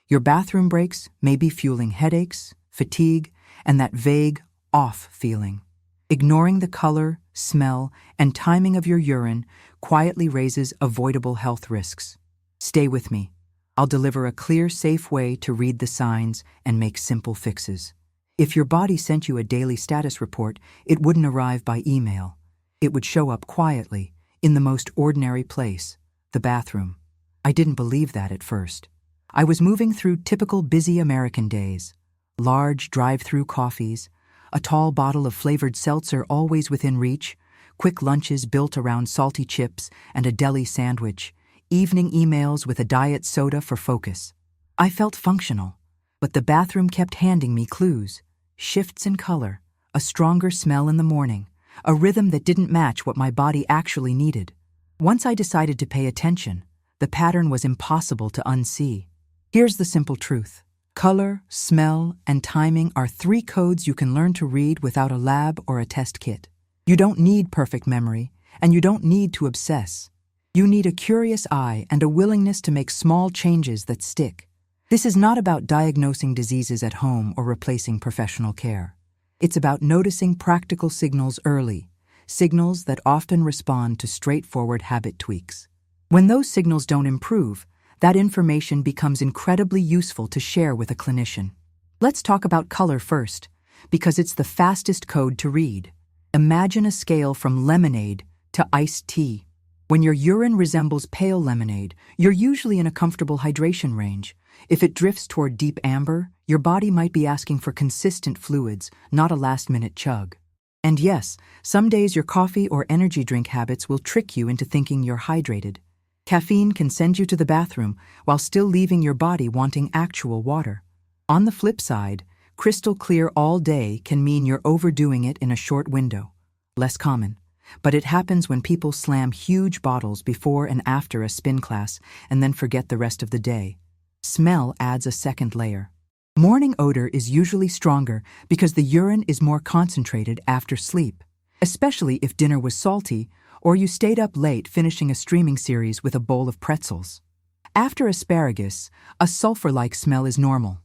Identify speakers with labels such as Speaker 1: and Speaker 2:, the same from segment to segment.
Speaker 1: Your bathroom breaks may be fueling headaches, fatigue, and that vague, off feeling. Ignoring the color, smell, and timing of your urine quietly raises avoidable health risks. Stay with me. I'll deliver a clear, safe way to read the signs and make simple fixes. If your body sent you a daily status report, it wouldn't arrive by email. It would show up quietly, in the most ordinary place, the bathroom. I didn't believe that at first. I was moving through typical busy American days. Large drive-through coffees, a tall bottle of flavored seltzer always within reach, quick lunches built around salty chips and a deli sandwich, evening emails with a diet soda for focus. I felt functional, but the bathroom kept handing me clues. Shifts in color, a stronger smell in the morning, a rhythm that didn't match what my body actually needed. Once I decided to pay attention, the pattern was impossible to unsee. Here's the simple truth. Color, smell, and timing are 3 codes you can learn to read without a lab or a test kit. You don't need perfect memory, and you don't need to obsess. You need a curious eye and a willingness to make small changes that stick. This is not about diagnosing diseases at home or replacing professional care. It's about noticing practical signals early, signals that often respond to straightforward habit tweaks. When those signals don't improve, that information becomes incredibly useful to share with a clinician. Let's talk about color first, because it's the fastest code to read. Imagine a scale from lemonade to iced tea. When your urine resembles pale lemonade, you're usually in a comfortable hydration range. If it drifts toward deep amber, your body might be asking for consistent fluids, not a last-minute chug. And yes, some days your coffee or energy drink habits will trick you into thinking you're hydrated. Caffeine can send you to the bathroom while still leaving your body wanting actual water. On the flip side, crystal clear all day can mean you're overdoing it in a short window. Less common, but it happens when people slam huge bottles before and after a spin class and then forget the rest of the day. Smell adds a second layer. Morning odor is usually stronger because the urine is more concentrated after sleep, especially if dinner was salty or you stayed up late finishing a streaming series with a bowl of pretzels. After asparagus, a sulfur-like smell is normal.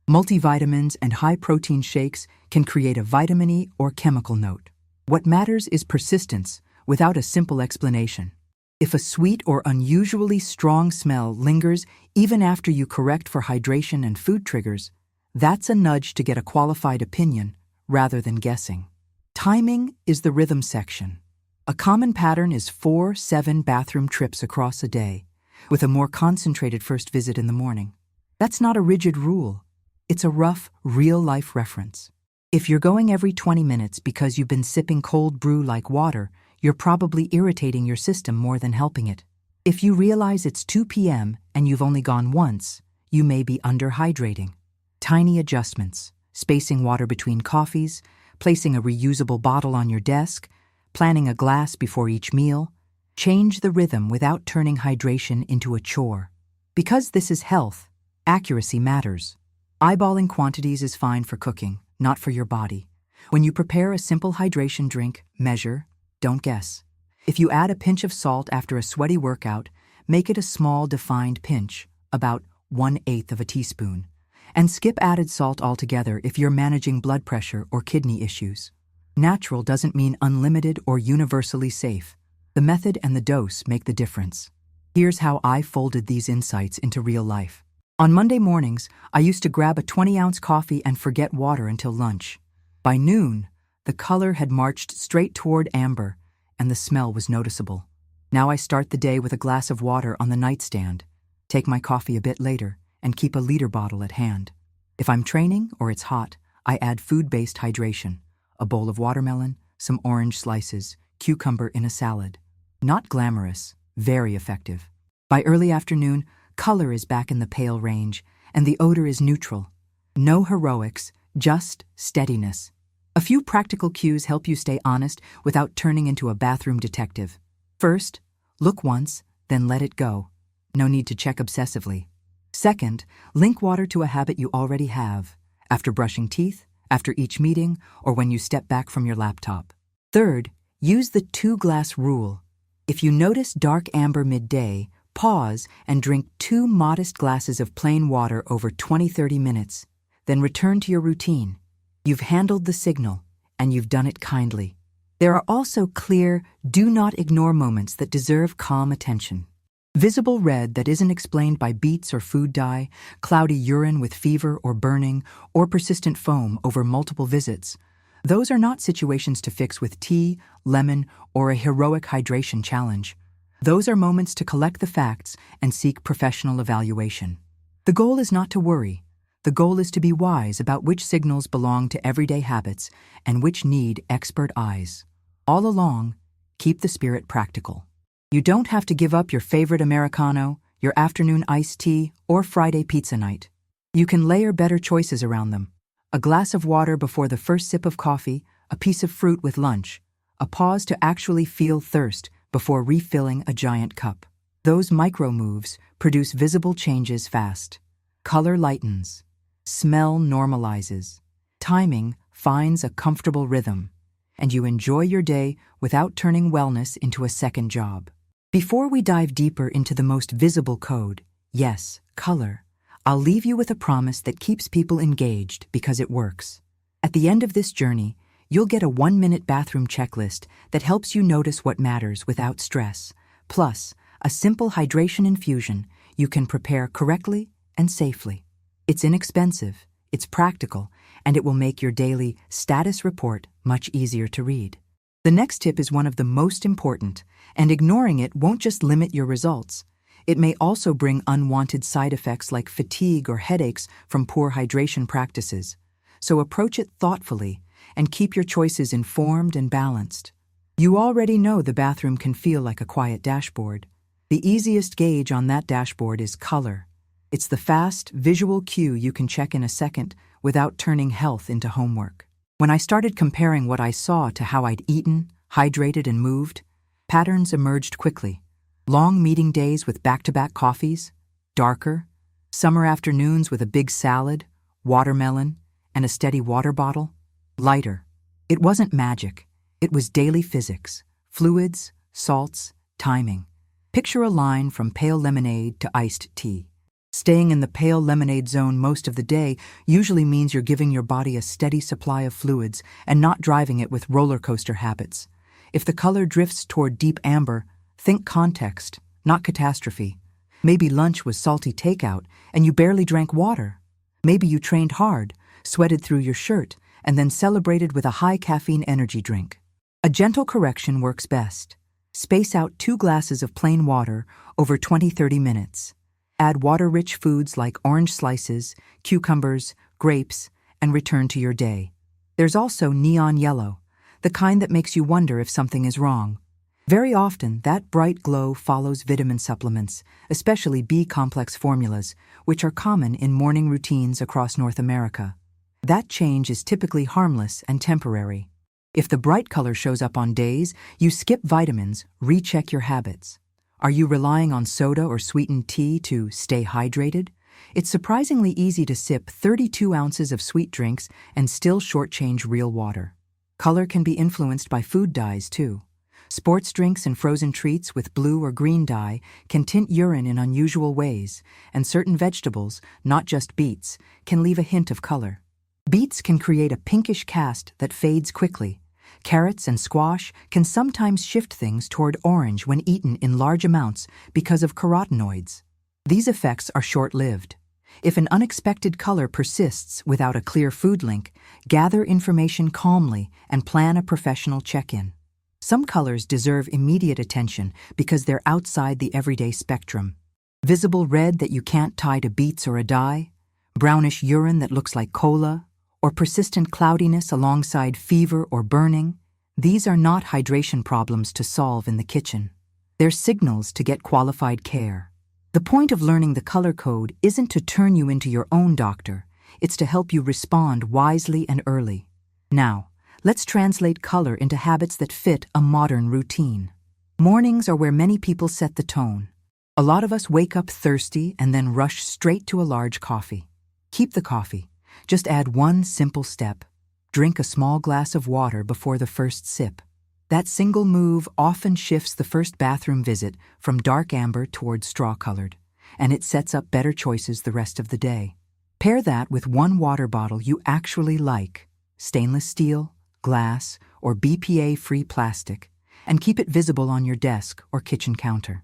Speaker 1: Multivitamins and high-protein shakes can create a vitamin-y or chemical note. What matters is persistence, without a simple explanation. If a sweet or unusually strong smell lingers even after you correct for hydration and food triggers, that's a nudge to get a qualified opinion rather than guessing. Timing is the rhythm section. A common pattern is 4-7 bathroom trips across a day, with a more concentrated first visit in the morning. That's not a rigid rule. It's a rough, real-life reference. If you're going every 20 minutes because you've been sipping cold brew like water, you're probably irritating your system more than helping it. If you realize it's 2 p.m. and you've only gone once, you may be underhydrating. Tiny adjustments, spacing water between coffees, placing a reusable bottle on your desk, planning a glass before each meal, change the rhythm without turning hydration into a chore. Because this is health, accuracy matters. Eyeballing quantities is fine for cooking, not for your body. When you prepare a simple hydration drink, measure, don't guess. If you add a pinch of salt after a sweaty workout, make it a small defined pinch, about 1/8 of a teaspoon, and skip added salt altogether if you're managing blood pressure or kidney issues. Natural doesn't mean unlimited or universally safe. The method and the dose make the difference. Here's how I folded these insights into real life. On Monday mornings, I used to grab a 20-ounce coffee and forget water until lunch. By noon, the color had marched straight toward amber, and the smell was noticeable. Now I start the day with a glass of water on the nightstand, take my coffee a bit later, and keep a liter bottle at hand. If I'm training or it's hot, I add food-based hydration. A bowl of watermelon, some orange slices, cucumber in a salad. Not glamorous, very effective. By early afternoon, color is back in the pale range, and the odor is neutral. No heroics, just steadiness. A few practical cues help you stay honest without turning into a bathroom detective. First, look once, then let it go. No need to check obsessively. Second, link water to a habit you already have, after brushing teeth, after each meeting, or when you step back from your laptop. Third, use the 2-glass rule. If you notice dark amber midday, Pause and drink 2 modest glasses of plain water over 20-30 minutes, then return to your routine. You've handled the signal, and you've done it kindly. There are also clear, do not ignore moments that deserve calm attention. Visible red that isn't explained by beets or food dye, cloudy urine with fever or burning, or persistent foam over multiple visits. Those are not situations to fix with tea, lemon, or a heroic hydration challenge. Those are moments to collect the facts and seek professional evaluation. The goal is not to worry. The goal is to be wise about which signals belong to everyday habits and which need expert eyes. All along, keep the spirit practical. You don't have to give up your favorite Americano, your afternoon iced tea, or Friday pizza night. You can layer better choices around them. A glass of water before the first sip of coffee, a piece of fruit with lunch, a pause to actually feel thirst before refilling a giant cup. Those micro moves produce visible changes fast. Color lightens. Smell normalizes. Timing finds a comfortable rhythm. And you enjoy your day without turning wellness into a second job. Before we dive deeper into the most visible code, yes, color, I'll leave you with a promise that keeps people engaged because it works. At the end of this journey, you'll get a 1-minute bathroom checklist that helps you notice what matters without stress, plus a simple hydration infusion you can prepare correctly and safely. It's inexpensive, it's practical, and it will make your daily status report much easier to read. The next tip is one of the most important, and ignoring it won't just limit your results. It may also bring unwanted side effects like fatigue or headaches from poor hydration practices. So approach it thoughtfully and keep your choices informed and balanced. You already know the bathroom can feel like a quiet dashboard. The easiest gauge on that dashboard is color. It's the fast, visual cue you can check in a second without turning health into homework. When I started comparing what I saw to how I'd eaten, hydrated, and moved, patterns emerged quickly. Long meeting days with back-to-back coffees, darker, summer afternoons with a big salad, watermelon, and a steady water bottle, lighter. It wasn't magic. It was daily physics, fluids, salts, timing. Picture a line from pale lemonade to iced tea. Staying in the pale lemonade zone most of the day usually means you're giving your body a steady supply of fluids and not driving it with roller coaster habits. If the color drifts toward deep amber, think context, not catastrophe. Maybe lunch was salty takeout and you barely drank water. Maybe you trained hard, sweated through your shirt, and then celebrated with a high caffeine energy drink. A gentle correction works best. Space out 2 glasses of plain water over 20-30 minutes. Add water-rich foods like orange slices, cucumbers, grapes, and return to your day. There's also neon yellow, the kind that makes you wonder if something is wrong. Very often, that bright glow follows vitamin supplements, especially B-complex formulas, which are common in morning routines across North America. That change is typically harmless and temporary. If the bright color shows up on days you skip vitamins, recheck your habits. Are you relying on soda or sweetened tea to stay hydrated? It's surprisingly easy to sip 32 ounces of sweet drinks and still shortchange real water. Color can be influenced by food dyes, too. Sports drinks and frozen treats with blue or green dye can tint urine in unusual ways, and certain vegetables, not just beets, can leave a hint of color. Beets can create a pinkish cast that fades quickly. Carrots and squash can sometimes shift things toward orange when eaten in large amounts because of carotenoids. These effects are short-lived. If an unexpected color persists without a clear food link, gather information calmly and plan a professional check-in. Some colors deserve immediate attention because they're outside the everyday spectrum. Visible red that you can't tie to beets or a dye, brownish urine that looks like cola, or persistent cloudiness alongside fever or burning, these are not hydration problems to solve in the kitchen. They're signals to get qualified care. The point of learning the color code isn't to turn you into your own doctor, it's to help you respond wisely and early. Now, let's translate color into habits that fit a modern routine. Mornings are where many people set the tone. A lot of us wake up thirsty and then rush straight to a large coffee. Keep the coffee. Just add one simple step. Drink a small glass of water before the first sip. That single move often shifts the first bathroom visit from dark amber towards straw-colored, and it sets up better choices the rest of the day. Pair that with one water bottle you actually like, stainless steel, glass, or BPA-free plastic, and keep it visible on your desk or kitchen counter.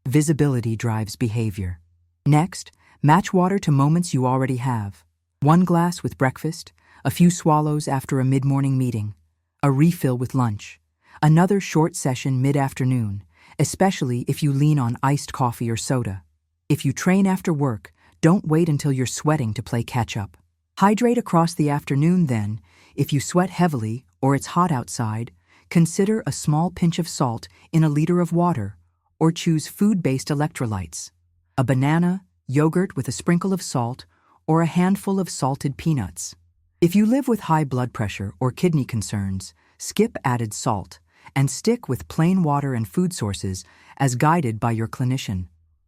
Speaker 1: Visibility drives behavior. Next, match water to moments you already have. One glass with breakfast, a few swallows after a mid-morning meeting, a refill with lunch, another short session mid-afternoon, especially if you lean on iced coffee or soda. If you train after work, don't wait until you're sweating to play catch-up. Hydrate across the afternoon then. If you sweat heavily or it's hot outside, consider a small pinch of salt in a liter of water, or choose food-based electrolytes. A banana, yogurt with a sprinkle of salt, or a handful of salted peanuts. If you live with high blood pressure or kidney concerns, skip added salt and stick with plain water and food sources as guided by your clinician.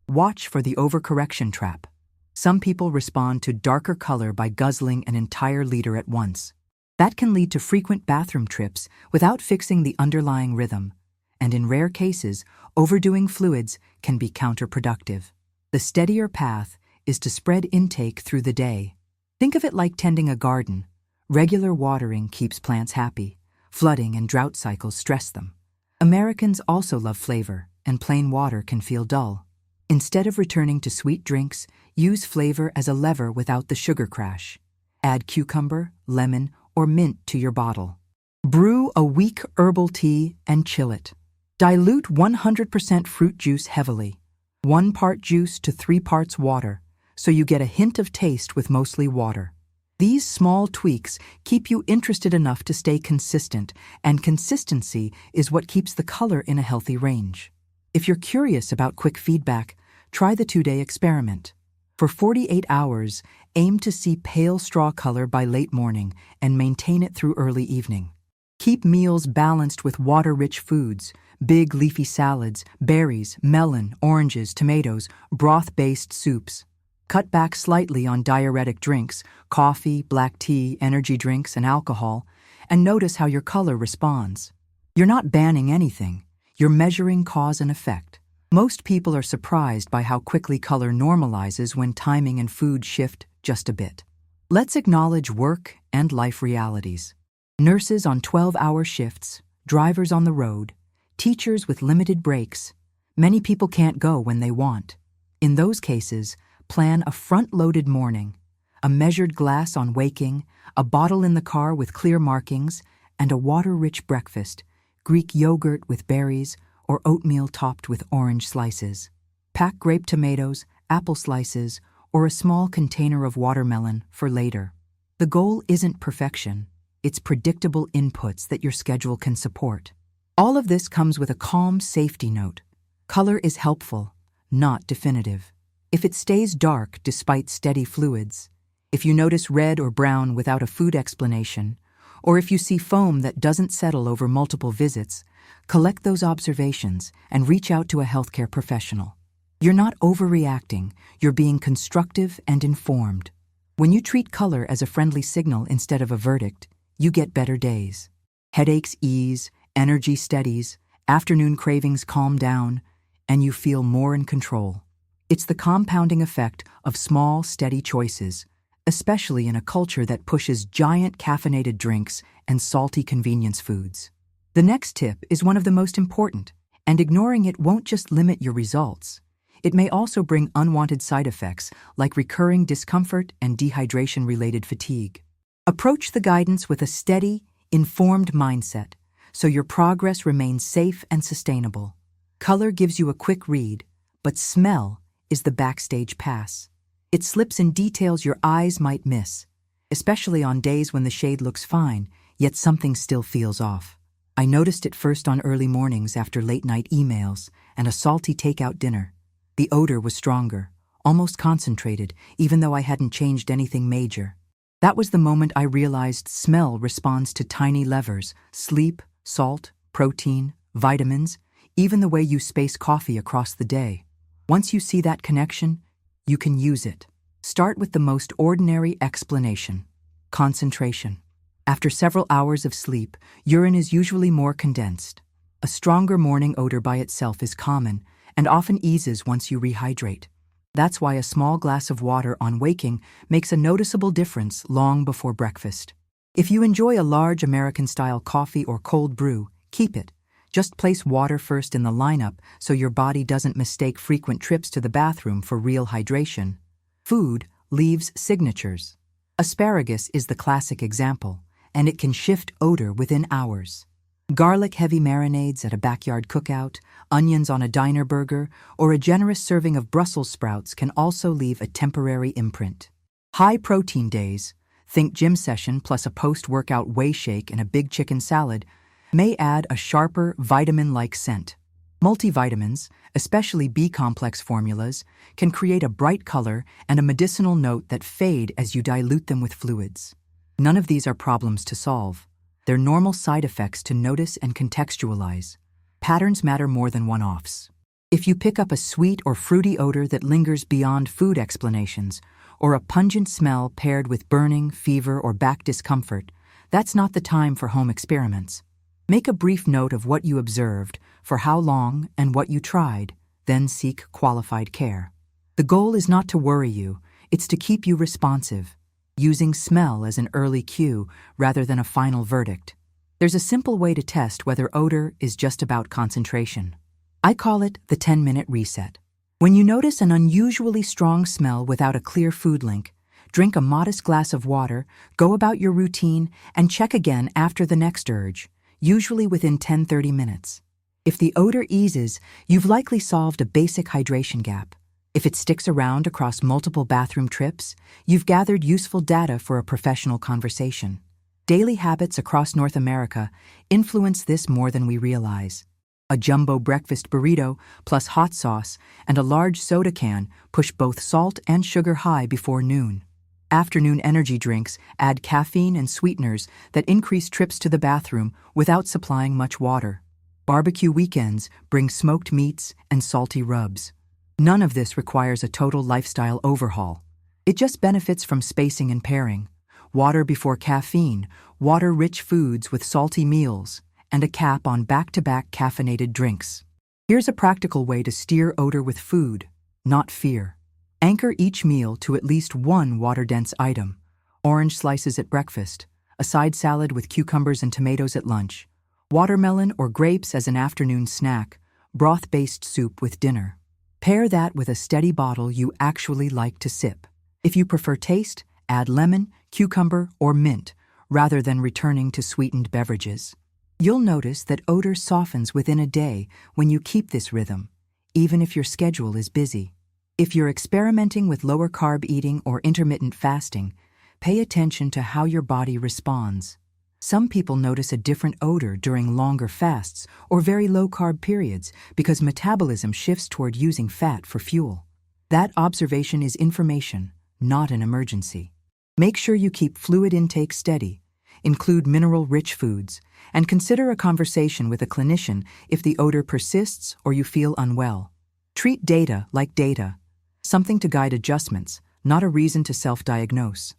Speaker 1: Watch for the overcorrection trap. Some people respond to darker color by guzzling an entire liter at once. That can lead to frequent bathroom trips without fixing the underlying rhythm, and in rare cases, overdoing fluids can be counterproductive. The steadier path is to spread intake through the day. Think of it like tending a garden. Regular watering keeps plants happy. Flooding and drought cycles stress them. Americans also love flavor, and plain water can feel dull. Instead of returning to sweet drinks, use flavor as a lever without the sugar crash. Add cucumber, lemon, or mint to your bottle. Brew a weak herbal tea and chill it. Dilute 100% fruit juice heavily. 1 part juice to 3 parts water, so you get a hint of taste with mostly water. These small tweaks keep you interested enough to stay consistent, and consistency is what keeps the color in a healthy range. If you're curious about quick feedback, try the 2-day experiment. For 48 hours, aim to see pale straw color by late morning and maintain it through early evening. Keep meals balanced with water-rich foods, big leafy salads, berries, melon, oranges, tomatoes, broth-based soups. Cut back slightly on diuretic drinks, coffee, black tea, energy drinks, and alcohol, and notice how your color responds. You're not banning anything. You're measuring cause and effect. Most people are surprised by how quickly color normalizes when timing and food shift just a bit. Let's acknowledge work and life realities. Nurses on 12-hour shifts, drivers on the road, teachers with limited breaks. Many people can't go when they want. In those cases, plan a front-loaded morning, a measured glass on waking, a bottle in the car with clear markings, and a water-rich breakfast, Greek yogurt with berries, or oatmeal topped with orange slices. Pack grape tomatoes, apple slices, or a small container of watermelon for later. The goal isn't perfection. It's predictable inputs that your schedule can support. All of this comes with a calm safety note. Color is helpful, not definitive. If it stays dark despite steady fluids, if you notice red or brown without a food explanation, or if you see foam that doesn't settle over multiple visits, collect those observations and reach out to a healthcare professional. You're not overreacting, you're being constructive and informed. When you treat color as a friendly signal instead of a verdict, you get better days. Headaches ease, energy steadies, afternoon cravings calm down, and you feel more in control. It's the compounding effect of small, steady choices, especially in a culture that pushes giant caffeinated drinks and salty convenience foods. The next tip is one of the most important, and ignoring it won't just limit your results. It may also bring unwanted side effects like recurring discomfort and dehydration-related fatigue. Approach the guidance with a steady, informed mindset, so your progress remains safe and sustainable. Color gives you a quick read, but smell is the backstage pass. It slips in details your eyes might miss, especially on days when the shade looks fine, yet something still feels off. I noticed it first on early mornings after late-night emails and a salty takeout dinner. The odor was stronger, almost concentrated, even though I hadn't changed anything major. That was the moment I realized smell responds to tiny levers: sleep, salt, protein, vitamins, even the way you space coffee across the day. Once you see that connection, you can use it. Start with the most ordinary explanation: concentration. After several hours of sleep, urine is usually more condensed. A stronger morning odor by itself is common and often eases once you rehydrate. That's why a small glass of water on waking makes a noticeable difference long before breakfast. If you enjoy a large American-style coffee or cold brew, keep it. Just place water first in the lineup so your body doesn't mistake frequent trips to the bathroom for real hydration. Food leaves signatures. Asparagus is the classic example, and it can shift odor within hours. Garlic-heavy marinades at a backyard cookout, onions on a diner burger, or a generous serving of Brussels sprouts can also leave a temporary imprint. High-protein days, think gym session plus a post-workout whey shake and a big chicken salad, may add a sharper, vitamin-like scent. Multivitamins, especially B-complex formulas, can create a bright color and a medicinal note that fade as you dilute them with fluids. None of these are problems to solve. They're normal side effects to notice and contextualize. Patterns matter more than one-offs. If you pick up a sweet or fruity odor that lingers beyond food explanations, or a pungent smell paired with burning, fever, or back discomfort, that's not the time for home experiments. Make a brief note of what you observed, for how long, and what you tried, then seek qualified care. The goal is not to worry you, it's to keep you responsive, using smell as an early cue rather than a final verdict. There's a simple way to test whether odor is just about concentration. I call it the 10-minute reset. When you notice an unusually strong smell without a clear food link, drink a modest glass of water, go about your routine, and check again after the next urge, usually within 10-30 minutes. If the odor eases, you've likely solved a basic hydration gap. If it sticks around across multiple bathroom trips, you've gathered useful data for a professional conversation. Daily habits across North America influence this more than we realize. A jumbo breakfast burrito plus hot sauce and a large soda can push both salt and sugar high before noon. Afternoon energy drinks add caffeine and sweeteners that increase trips to the bathroom without supplying much water. Barbecue weekends bring smoked meats and salty rubs. None of this requires a total lifestyle overhaul. It just benefits from spacing and pairing. Water before caffeine, water-rich foods with salty meals, and a cap on back-to-back caffeinated drinks. Here's a practical way to steer odor with food, not fear. Anchor each meal to at least one water-dense item. Orange slices at breakfast, a side salad with cucumbers and tomatoes at lunch, watermelon or grapes as an afternoon snack, broth-based soup with dinner. Pair that with a steady bottle you actually like to sip. If you prefer taste, add lemon, cucumber, or mint, rather than returning to sweetened beverages. You'll notice that odor softens within a day when you keep this rhythm, even if your schedule is busy. If you're experimenting with lower carb eating or intermittent fasting, pay attention to how your body responds. Some people notice a different odor during longer fasts or very low-carb periods because metabolism shifts toward using fat for fuel. That observation is information, not an emergency. Make sure you keep fluid intake steady, include mineral-rich foods, and consider a conversation with a clinician if the odor persists or you feel unwell. Treat data like data, something to guide adjustments, not a reason to self-diagnose.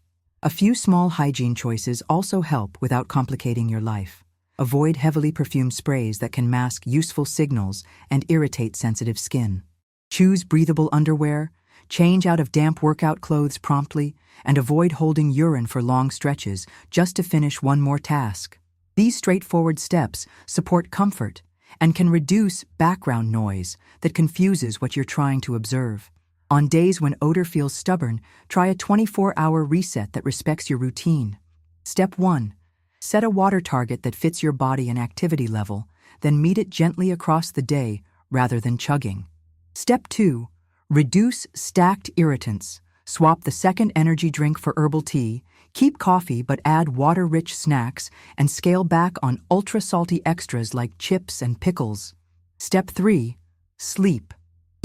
Speaker 1: A few small hygiene choices also help without complicating your life. Avoid heavily perfumed sprays that can mask useful signals and irritate sensitive skin. Choose breathable underwear, change out of damp workout clothes promptly, and avoid holding urine for long stretches just to finish one more task. These straightforward steps support comfort and can reduce background noise that confuses what you're trying to observe. On days when odor feels stubborn, try a 24-hour reset that respects your routine. Step 1. Set a water target that fits your body and activity level, then meet it gently across the day rather than chugging. Step 2. Reduce stacked irritants. Swap the second energy drink for herbal tea, keep coffee but add water-rich snacks, and scale back on ultra-salty extras like chips and pickles. Step 3. Sleep.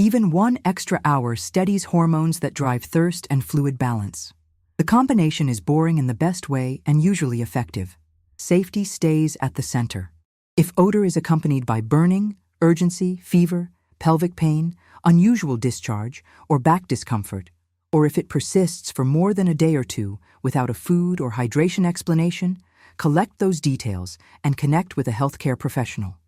Speaker 1: Even 1 extra hour steadies hormones that drive thirst and fluid balance. The combination is boring in the best way and usually effective. Safety stays at the center. If odor is accompanied by burning, urgency, fever, pelvic pain, unusual discharge, or back discomfort, or if it persists for more than a day or two without a food or hydration explanation, collect those details and connect with a healthcare professional.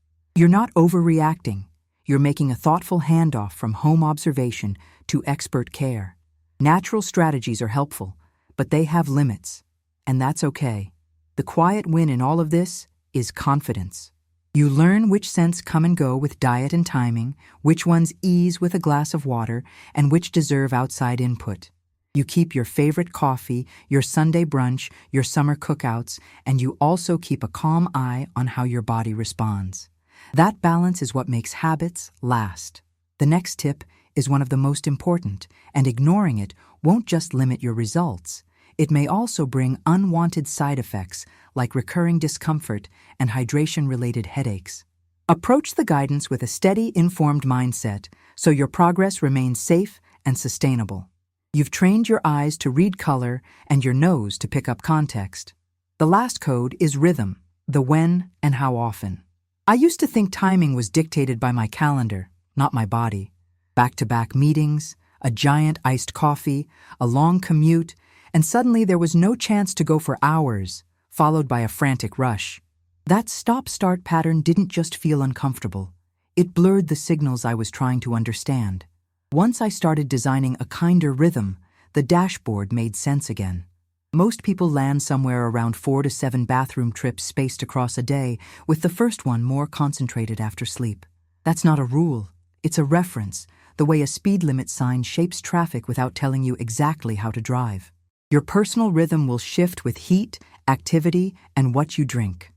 Speaker 1: You're not overreacting. You're making a thoughtful handoff from home observation to expert care. Natural strategies are helpful, but they have limits, and that's okay. The quiet win in all of this is confidence. You learn which scents come and go with diet and timing, which ones ease with a glass of water, and which deserve outside input. You keep your favorite coffee, your Sunday brunch, your summer cookouts, and you also keep a calm eye on how your body responds. That balance is what makes habits last. The next tip is one of the most important, and ignoring it won't just limit your results. It may also bring unwanted side effects like recurring discomfort and hydration-related headaches. Approach the guidance with a steady, informed mindset so your progress remains safe and sustainable. You've trained your eyes to read color and your nose to pick up context. The last code is rhythm, the when and how often. I used to think timing was dictated by my calendar, not my body. Back-to-back meetings, a giant iced coffee, a long commute, and suddenly there was no chance to go for hours, followed by a frantic rush. That stop-start pattern didn't just feel uncomfortable. It blurred the signals I was trying to understand. Once I started designing a kinder rhythm, the dashboard made sense again. Most people land somewhere around 4 to 7 bathroom trips spaced across a day, with the first one more concentrated after sleep. That's not a rule. It's a reference, the way a speed limit sign shapes traffic without telling you exactly how to drive. Your personal rhythm will shift with heat, activity, and what you drink.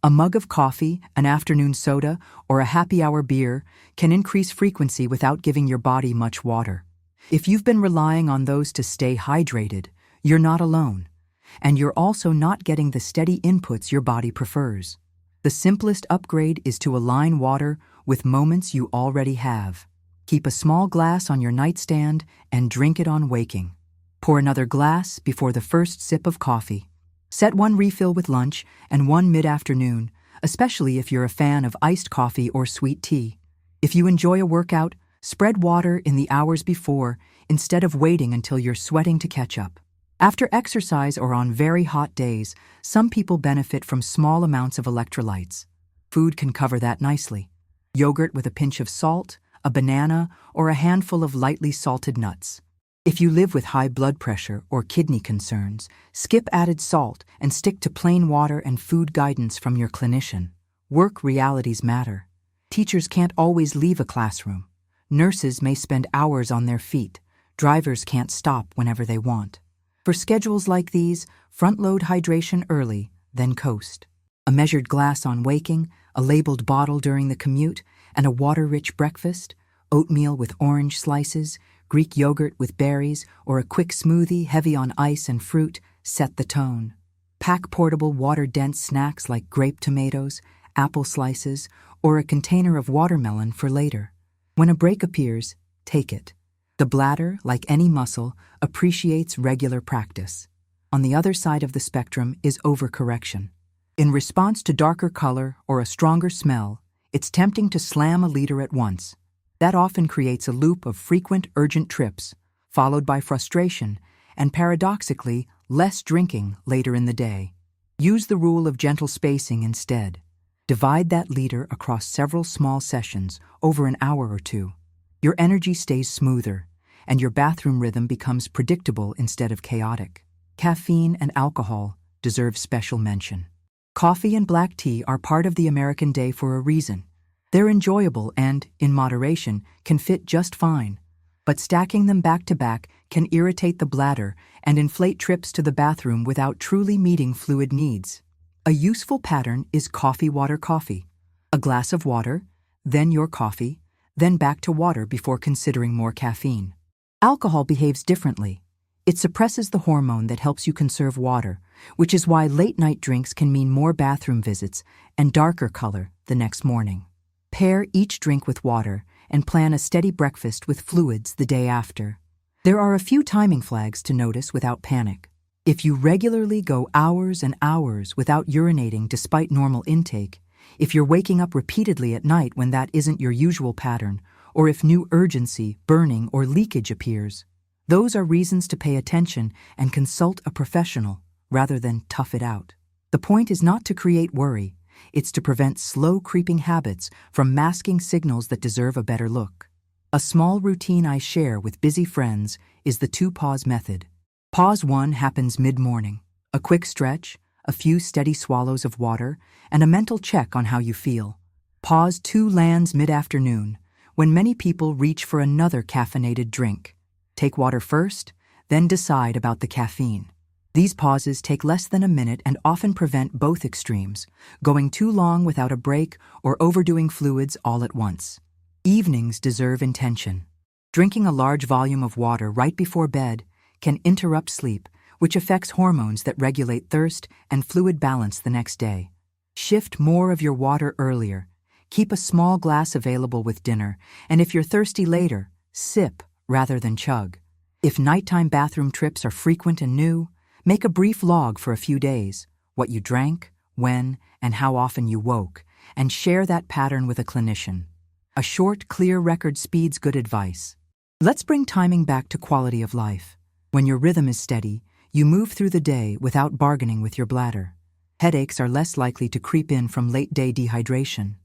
Speaker 1: A mug of coffee, an afternoon soda, or a happy hour beer can increase frequency without giving your body much water. If you've been relying on those to stay hydrated, you're not alone. And you're also not getting the steady inputs your body prefers. The simplest upgrade is to align water with moments you already have. Keep a small glass on your nightstand and drink it on waking. Pour another glass before the first sip of coffee. Set one refill with lunch and one mid-afternoon, especially if you're a fan of iced coffee or sweet tea. If you enjoy a workout, spread water in the hours before instead of waiting until you're sweating to catch up. After exercise or on very hot days, some people benefit from small amounts of electrolytes. Food can cover that nicely. Yogurt with a pinch of salt, a banana, or a handful of lightly salted nuts. If you live with high blood pressure or kidney concerns, skip added salt and stick to plain water and food guidance from your clinician. Work realities matter. Teachers can't always leave a classroom. Nurses may spend hours on their feet. Drivers can't stop whenever they want. For schedules like these, front-load hydration early, then coast. A measured glass on waking, a labeled bottle during the commute, and a water-rich breakfast, oatmeal with orange slices, Greek yogurt with berries, or a quick smoothie heavy on ice and fruit set the tone. Pack portable water-dense snacks like grape tomatoes, apple slices, or a container of watermelon for later. When a break appears, take it. The bladder, like any muscle, appreciates regular practice. On the other side of the spectrum is overcorrection. In response to darker color or a stronger smell, it's tempting to slam a liter at once. That often creates a loop of frequent urgent trips, followed by frustration, and paradoxically, less drinking later in the day. Use the rule of gentle spacing instead. Divide that liter across several small sessions over an hour or two. Your energy stays smoother, and your bathroom rhythm becomes predictable instead of chaotic. Caffeine and alcohol deserve special mention. Coffee and black tea are part of the American day for a reason. They're enjoyable and, in moderation, can fit just fine. But stacking them back to back can irritate the bladder and inflate trips to the bathroom without truly meeting fluid needs. A useful pattern is coffee. A glass of water, then your coffee, then back to water before considering more caffeine. Alcohol behaves differently. It suppresses the hormone that helps you conserve water, which is why late-night drinks can mean more bathroom visits and darker color the next morning. Pair each drink with water and plan a steady breakfast with fluids the day after. There are a few timing flags to notice without panic. If you regularly go hours and hours without urinating despite normal intake, if you're waking up repeatedly at night when that isn't your usual pattern, or if new urgency, burning, or leakage appears, those are reasons to pay attention and consult a professional rather than tough it out. The point is not to create worry. It's to prevent slow creeping habits from masking signals that deserve a better look. A small routine I share with busy friends is the 2-pause method. Pause 1 happens mid-morning. A quick stretch, a few steady swallows of water, and a mental check on how you feel. Pause 2 lands mid-afternoon, when many people reach for another caffeinated drink. Take water first, then decide about the caffeine. These pauses take less than a minute and often prevent both extremes, going too long without a break or overdoing fluids all at once. Evenings deserve intention. Drinking a large volume of water right before bed can interrupt sleep, which affects hormones that regulate thirst and fluid balance the next day. Shift more of your water earlier. Keep a small glass available with dinner, and if you're thirsty later, sip rather than chug. If nighttime bathroom trips are frequent and new, make a brief log for a few days, what you drank, when, and how often you woke, and share that pattern with a clinician. A short, clear record speeds good advice. Let's bring timing back to quality of life. When your rhythm is steady, you move through the day without bargaining with your bladder. Headaches are less likely to creep in from late-day dehydration.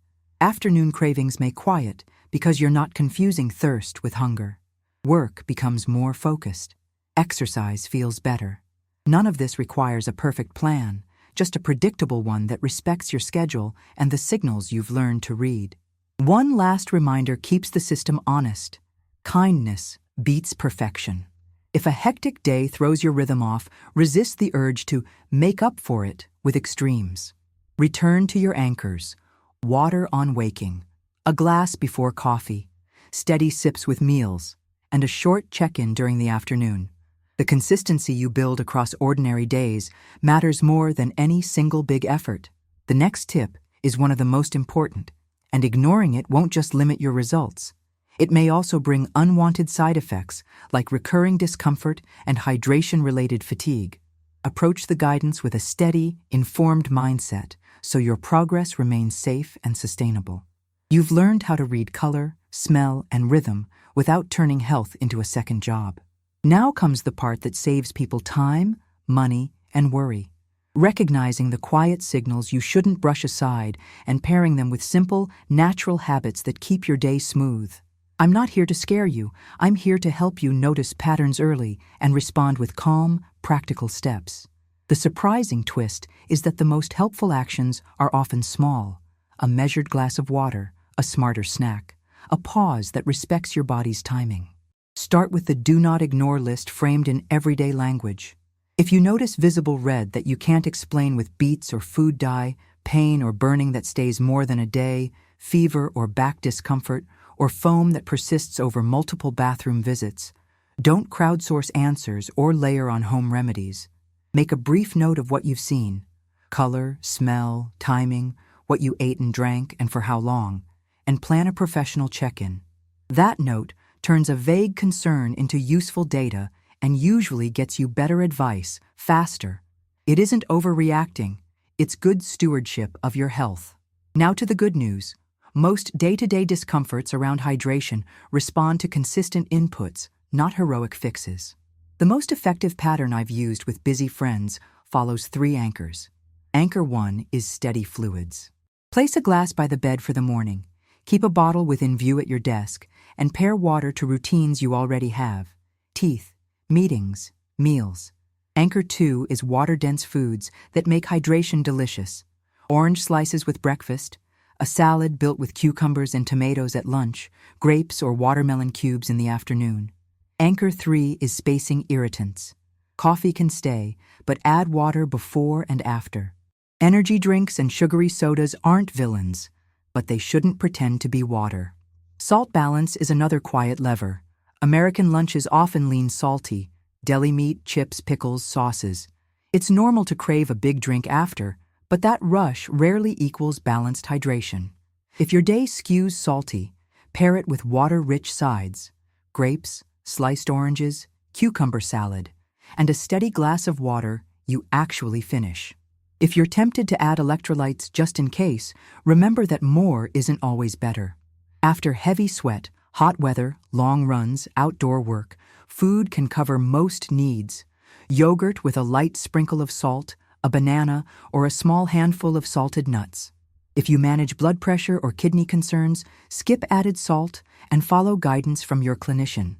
Speaker 1: Afternoon cravings may quiet because you're not confusing thirst with hunger. Work becomes more focused. Exercise feels better. None of this requires a perfect plan, just a predictable one that respects your schedule and the signals you've learned to read. One last reminder keeps the system honest. Kindness beats perfection. If a hectic day throws your rhythm off, resist the urge to make up for it with extremes. Return to your anchors. Water on waking, a glass before coffee, steady sips with meals, and a short check-in during the afternoon. The consistency you build across ordinary days matters more than any single big effort. The next tip is one of the most important, and ignoring it won't just limit your results. It may also bring unwanted side effects like recurring discomfort and hydration-related fatigue. Approach the guidance with a steady, informed mindset so your progress remains safe and sustainable. You've learned how to read color, smell, and rhythm without turning health into a second job. Now comes the part that saves people time, money, and worry. Recognizing the quiet signals you shouldn't brush aside and pairing them with simple, natural habits that keep your day smooth. I'm not here to scare you. I'm here to help you notice patterns early and respond with calm, practical steps. The surprising twist is that the most helpful actions are often small. A measured glass of water, a smarter snack, a pause that respects your body's timing. Start with the do not ignore list framed in everyday language. If you notice visible red that you can't explain with beets or food dye, pain or burning that stays more than a day, fever or back discomfort, or foam that persists over multiple bathroom visits, don't crowdsource answers or layer on home remedies. Make a brief note of what you've seen: color, smell, timing, what you ate and drank, and for how long, and plan a professional check-in. That note turns a vague concern into useful data and usually gets you better advice faster. It isn't overreacting, it's good stewardship of your health. Now to the good news. Most day-to-day discomforts around hydration respond to consistent inputs, not heroic fixes. The most effective pattern I've used with busy friends follows 3 anchors. Anchor 1 is steady fluids. Place a glass by the bed for the morning. Keep a bottle within view at your desk, and pair water to routines you already have: teeth, meetings, meals. Anchor 2 is water-dense foods that make hydration delicious. Orange slices with breakfast, a salad built with cucumbers and tomatoes at lunch, grapes or watermelon cubes in the afternoon. Anchor 3 is spacing irritants. Coffee can stay, but add water before and after. Energy drinks and sugary sodas aren't villains, but they shouldn't pretend to be water. Salt balance is another quiet lever. American lunches often lean salty: deli meat, chips, pickles, sauces. It's normal to crave a big drink after, but that rush rarely equals balanced hydration. If your day skews salty, pair it with water-rich sides: grapes, sliced oranges, cucumber salad, and a steady glass of water you actually finish. If you're tempted to add electrolytes just in case, remember that more isn't always better. After heavy sweat, hot weather, long runs, outdoor work, food can cover most needs. Yogurt with a light sprinkle of salt, a banana, or a small handful of salted nuts. If you manage blood pressure or kidney concerns, skip added salt and follow guidance from your clinician.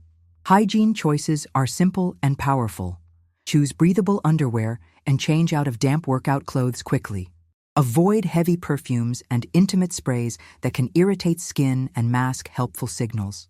Speaker 1: Hygiene choices are simple and powerful. Choose breathable underwear and change out of damp workout clothes quickly. Avoid heavy perfumes and intimate sprays that can irritate skin and mask helpful signals.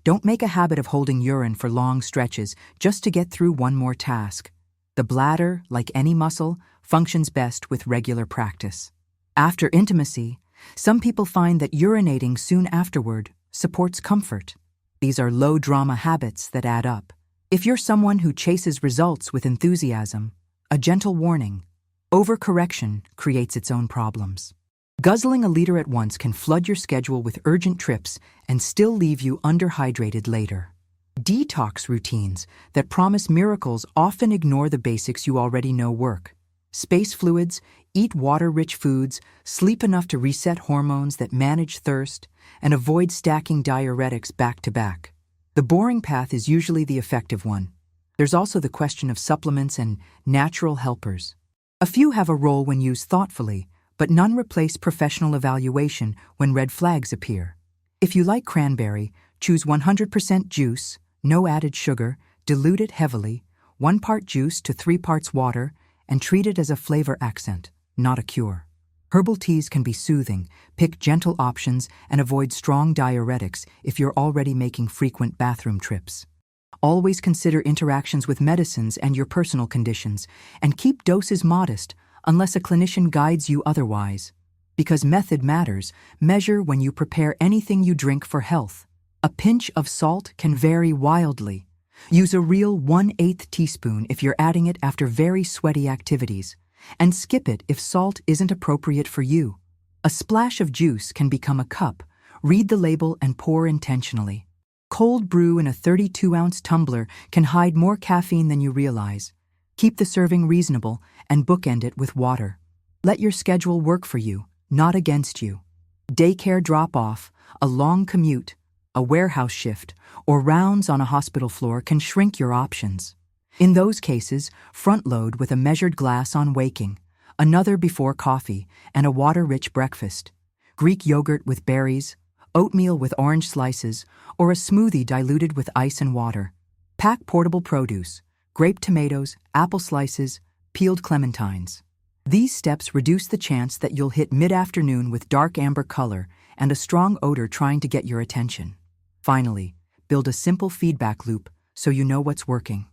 Speaker 1: Don't make a habit of holding urine for long stretches just to get through one more task. The bladder, like any muscle, functions best with regular practice. After intimacy, some people find that urinating soon afterward supports comfort. These are low-drama habits that add up. If you're someone who chases results with enthusiasm, a gentle warning: overcorrection creates its own problems. Guzzling a liter at once can flood your schedule with urgent trips and still leave you underhydrated later. Detox routines that promise miracles often ignore the basics you already know work. Space fluids, eat water-rich foods, sleep enough to reset hormones that manage thirst, and avoid stacking diuretics back to back. The boring path is usually the effective one. There's also the question of supplements and natural helpers. A few have a role when used thoughtfully, but none replace professional evaluation when red flags appear. If you like cranberry, choose 100% juice, no added sugar, dilute it heavily, 1 part juice to 3 parts water, and treat it as a flavor accent, not a cure. Herbal teas can be soothing. Pick gentle options and avoid strong diuretics if you're already making frequent bathroom trips. Always consider interactions with medicines and your personal conditions, and keep doses modest unless a clinician guides you otherwise. Because method matters, measure when you prepare anything you drink for health. A pinch of salt can vary wildly. Use a real 1/8 teaspoon if you're adding it after very sweaty activities, and skip it if salt isn't appropriate for you. A splash of juice can become a cup. Read the label and pour intentionally. Cold brew in a 32-ounce tumbler can hide more caffeine than you realize. Keep the serving reasonable and bookend it with water. Let your schedule work for you, not against you. Daycare drop-off, a long commute, a warehouse shift, or rounds on a hospital floor can shrink your options. In those cases, front-load with a measured glass on waking, another before coffee, and a water-rich breakfast. Greek yogurt with berries, oatmeal with orange slices, or a smoothie diluted with ice and water. Pack portable produce, grape tomatoes, apple slices, peeled clementines. These steps reduce the chance that you'll hit mid-afternoon with dark amber color and a strong odor trying to get your attention. Finally, build a simple feedback loop so you know what's working.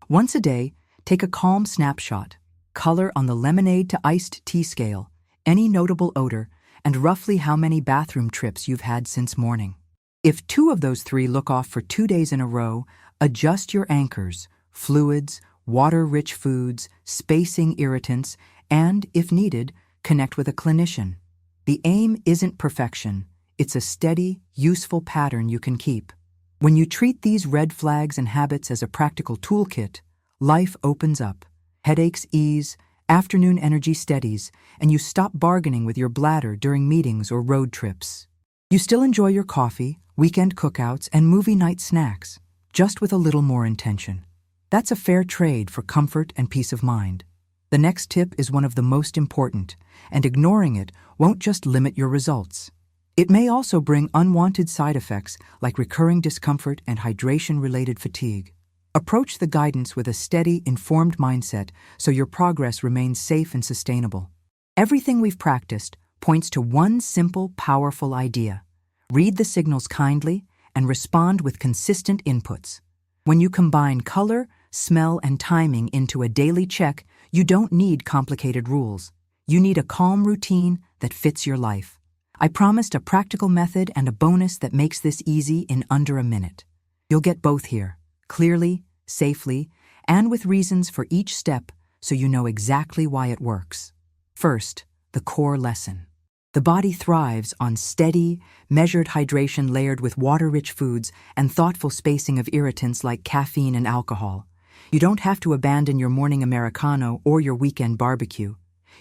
Speaker 1: Once a day, take a calm snapshot, color on the lemonade to iced tea scale, any notable odor, and roughly how many bathroom trips you've had since morning. If 2 of those 3 look off for 2 days in a row, adjust your anchors: fluids, water-rich foods, spacing irritants, and, if needed, connect with a clinician. The aim isn't perfection. It's a steady, useful pattern you can keep. When you treat these red flags and habits as a practical toolkit, life opens up. Headaches ease, afternoon energy steadies, and you stop bargaining with your bladder during meetings or road trips. You still enjoy your coffee, weekend cookouts, and movie night snacks, just with a little more intention. That's a fair trade for comfort and peace of mind. The next tip is one of the most important, and ignoring it won't just limit your results. It may also bring unwanted side effects like recurring discomfort and hydration-related fatigue. Approach the guidance with a steady, informed mindset so your progress remains safe and sustainable. Everything we've practiced points to one simple, powerful idea. Read the signals kindly and respond with consistent inputs. When you combine color, smell, and timing into a daily check, you don't need complicated rules. You need a calm routine that fits your life. I promised a practical method and a bonus that makes this easy in under a minute. You'll get both here, clearly, safely, and with reasons for each step so you know exactly why it works. First, the core lesson. The body thrives on steady, measured hydration layered with water-rich foods and thoughtful spacing of irritants like caffeine and alcohol. You don't have to abandon your morning Americano or your weekend barbecue.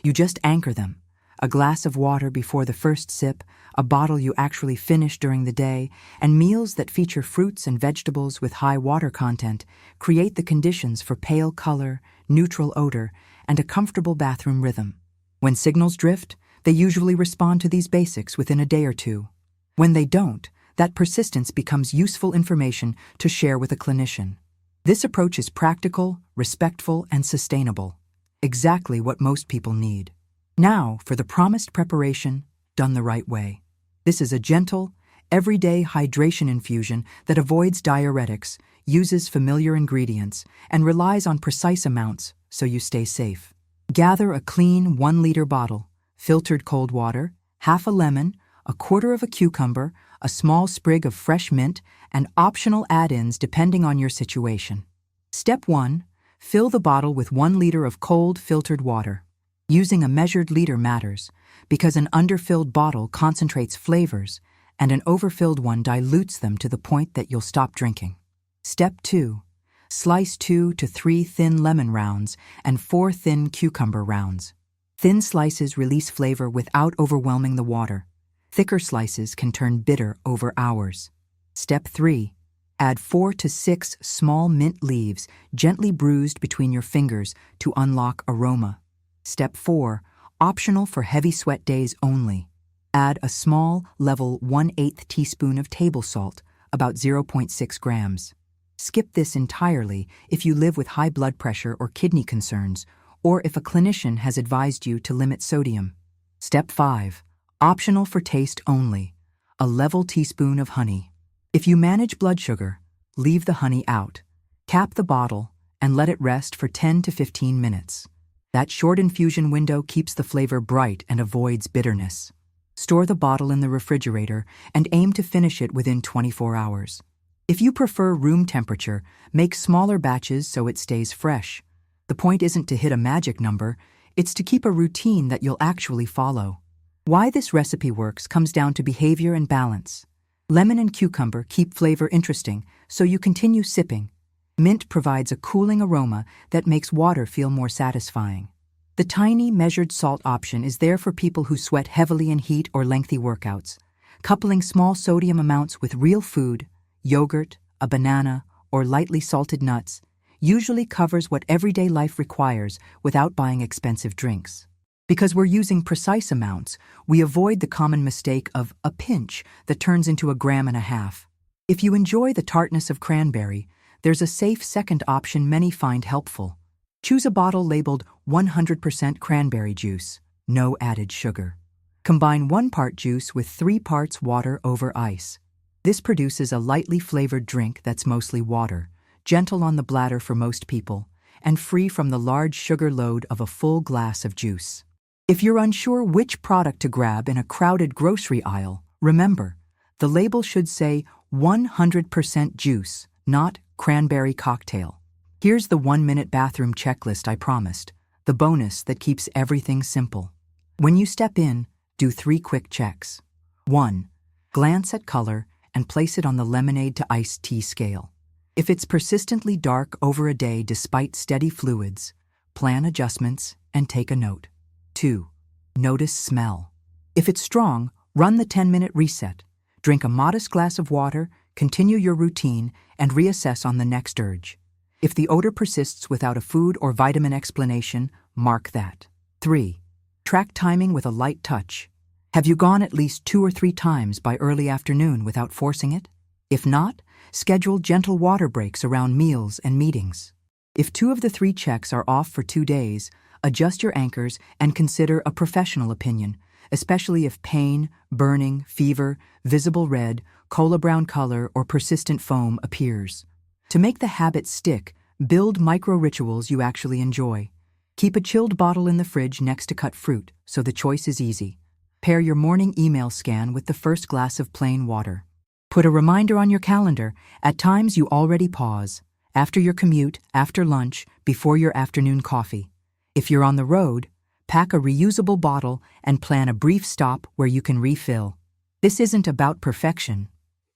Speaker 1: You just anchor them. A glass of water before the first sip, a bottle you actually finish during the day, and meals that feature fruits and vegetables with high water content create the conditions for pale color, neutral odor, and a comfortable bathroom rhythm. When signals drift, They usually respond to these basics within a day or two. When they don't, that persistence becomes useful information to share with a clinician. This approach is practical, respectful, and sustainable. Exactly what most people need. Now, for the promised preparation, done the right way. This is a gentle, everyday hydration infusion that avoids diuretics, uses familiar ingredients, and relies on precise amounts so you stay safe. Gather a clean 1-liter bottle, filtered cold water, half a lemon, a quarter of a cucumber, a small sprig of fresh mint, and optional add-ins depending on your situation. Step 1. Fill the bottle with 1 liter of cold filtered water. Using a measured liter matters because an underfilled bottle concentrates flavors and an overfilled one dilutes them to the point that you'll stop drinking. Step 2. Slice 2 to 3 thin lemon rounds and 4 thin cucumber rounds. Thin slices release flavor without overwhelming the water. Thicker slices can turn bitter over hours. Step 3. Add 4 to 6 small mint leaves gently bruised between your fingers to unlock aroma. Step 4. Optional for heavy sweat days only. Add a small, level 1/8 teaspoon of table salt, about 0.6 grams. Skip this entirely if you live with high blood pressure or kidney concerns, or if a clinician has advised you to limit sodium. Step 5. Optional for taste only. A level teaspoon of honey. If you manage blood sugar, leave the honey out. Cap the bottle and let it rest for 10 to 15 minutes. That short infusion window keeps the flavor bright and avoids bitterness. Store the bottle in the refrigerator and aim to finish it within 24 hours. If you prefer room temperature, make smaller batches so it stays fresh. The point isn't to hit a magic number, it's to keep a routine that you'll actually follow. Why this recipe works comes down to behavior and balance. Lemon and cucumber keep flavor interesting, so you continue sipping. Mint provides a cooling aroma that makes water feel more satisfying. The tiny, measured salt option is there for people who sweat heavily in heat or lengthy workouts. Coupling small sodium amounts with real food, yogurt, a banana, or lightly salted nuts, usually covers what everyday life requires without buying expensive drinks. Because we're using precise amounts, we avoid the common mistake of a pinch that turns into 1.5 grams. If you enjoy the tartness of cranberry, there's a safe second option many find helpful. Choose a bottle labeled 100% cranberry juice, no added sugar. Combine 1 part juice with 3 parts water over ice. This produces a lightly flavored drink that's mostly water, gentle on the bladder for most people, and free from the large sugar load of a full glass of juice. If you're unsure which product to grab in a crowded grocery aisle, remember, the label should say 100% juice, not cranberry cocktail. Here's the 1-minute bathroom checklist I promised, the bonus that keeps everything simple. When you step in, do 3 quick checks. 1. Glance at color and place it on the lemonade to iced tea scale. If it's persistently dark over a day despite steady fluids, plan adjustments and take a note. 2. Notice smell. If it's strong, run the 10-minute reset. Drink a modest glass of water, continue your routine, and reassess on the next urge. If the odor persists without a food or vitamin explanation, mark that. 3. Track timing with a light touch. Have you gone at least 2 or 3 times by early afternoon without forcing it? If not, schedule gentle water breaks around meals and meetings. If 2 of the 3 checks are off for 2 days, adjust your anchors and consider a professional opinion, especially if pain, burning, fever, visible red, cola brown color, or persistent foam appears. To make the habit stick, build micro-rituals you actually enjoy. Keep a chilled bottle in the fridge next to cut fruit, so the choice is easy. Pair your morning email scan with the first glass of plain water. Put a reminder on your calendar at times you already pause, after your commute, after lunch, before your afternoon coffee. If you're on the road, pack a reusable bottle and plan a brief stop where you can refill. This isn't about perfection,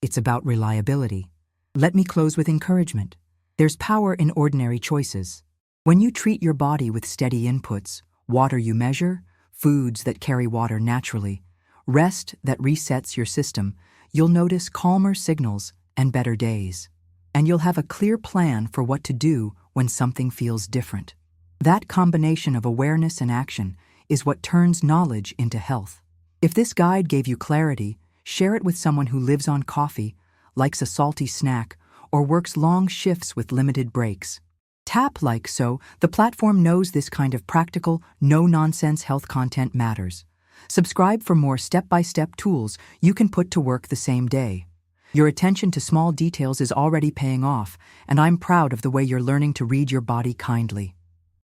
Speaker 1: it's about reliability. Let me close with encouragement. There's power in ordinary choices. When you treat your body with steady inputs, water you measure, foods that carry water naturally, rest that resets your system, you'll notice calmer signals and better days. And you'll have a clear plan for what to do when something feels different. That combination of awareness and action is what turns knowledge into health. If this guide gave you clarity, share it with someone who lives on coffee, likes a salty snack, or works long shifts with limited breaks. Tap like so the platform knows this kind of practical, no-nonsense health content matters. Subscribe for more step-by-step tools you can put to work the same day. Your attention to small details is already paying off, and I'm proud of the way you're learning to read your body kindly.